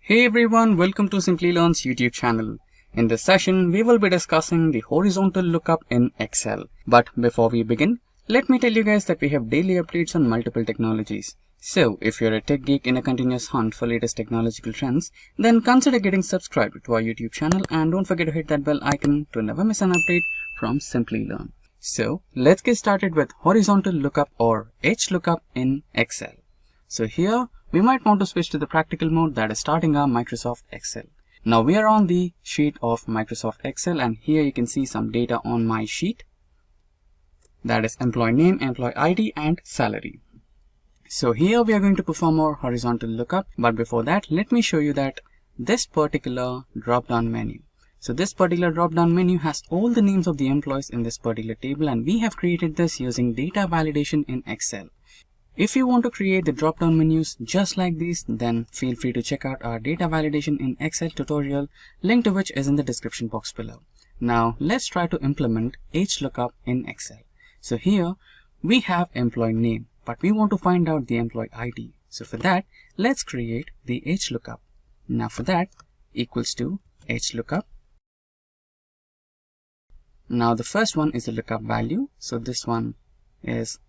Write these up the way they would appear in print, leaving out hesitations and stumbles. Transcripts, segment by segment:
Hey everyone, welcome to Simplilearn's YouTube channel. In this session, we will be discussing the horizontal lookup in Excel. But before we begin, let me tell you guys that we have daily updates on multiple technologies. So, if you're a tech geek in a continuous hunt for latest technological trends, then consider getting subscribed to our YouTube channel and don't forget to hit that bell icon to never miss an update from Simplilearn. So, let's get started with horizontal lookup or HLookup in Excel. So here, we might want to switch to the practical mode, that is starting our Microsoft Excel. Now we are on the sheet of Microsoft Excel and here you can see some data on my sheet. That is employee name, employee ID and salary. So here we are going to perform our horizontal lookup, but before that let me show you that this particular drop down menu. So this particular drop down menu has all the names of the employees in this particular table and we have created this using data validation in Excel. If you want to create the drop-down menus just like these, then feel free to check out our data validation in Excel tutorial, link to which is in the description box below. Now let's try to implement HLookup in Excel. So here we have employee name, but we want to find out the employee ID. So for that, let's create the HLookup. Now for that, equals to HLookup. Now the first one is the lookup value. So this one is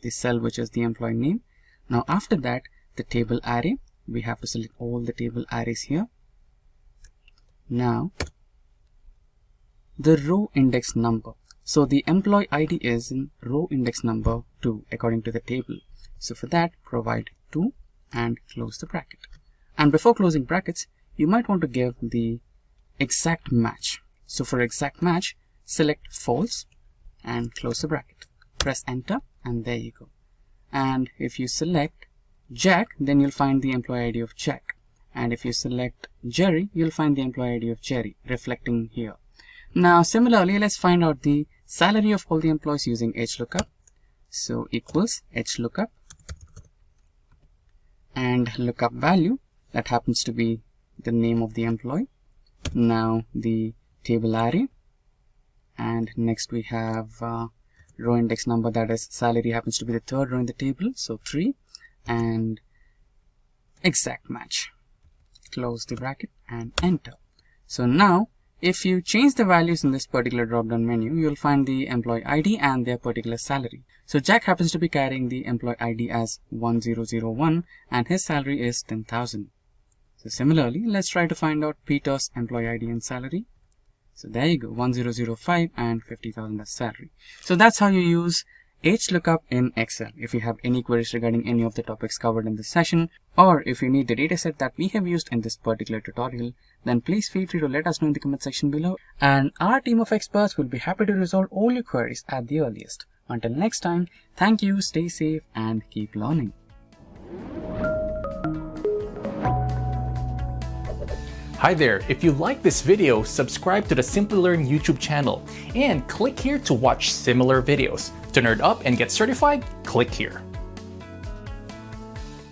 the cell which is the employee name. Now after that, the table array, we have to select all the table arrays here. Now the row index number, so the employee ID is in row index number 2 according to the table. So for that, provide 2 and close the bracket. And before closing brackets, you might want to give the exact match. So for exact match, select false and close the bracket. Press enter and there you go. And if you select Jack, then you'll find the employee ID of Jack. And if you select Jerry, you'll find the employee ID of Jerry reflecting here. Now similarly, let's find out the salary of all the employees using HLookup. So equals HLookup and lookup value, that happens to be the name of the employee. Now the table array, and next we have row index number, that is salary happens to be the third row in the table, so 3, and exact match. Close the bracket and enter. So now if you change the values in this particular drop down menu, you'll find the employee ID and their particular salary. So Jack happens to be carrying the employee ID as 1001 and his salary is 10,000. So similarly, let's try to find out Peter's employee ID and salary. So there you go, 1005 and 50,000 as salary. So that's how you use HLookup in Excel. If you have any queries regarding any of the topics covered in this session, or if you need the dataset that we have used in this particular tutorial, then please feel free to let us know in the comment section below. And our team of experts will be happy to resolve all your queries at the earliest. Until next time, thank you, stay safe and keep learning. Hi there, if you like this video, subscribe to the Simplilearn YouTube channel and click here to watch similar videos. To nerd up and get certified, click here.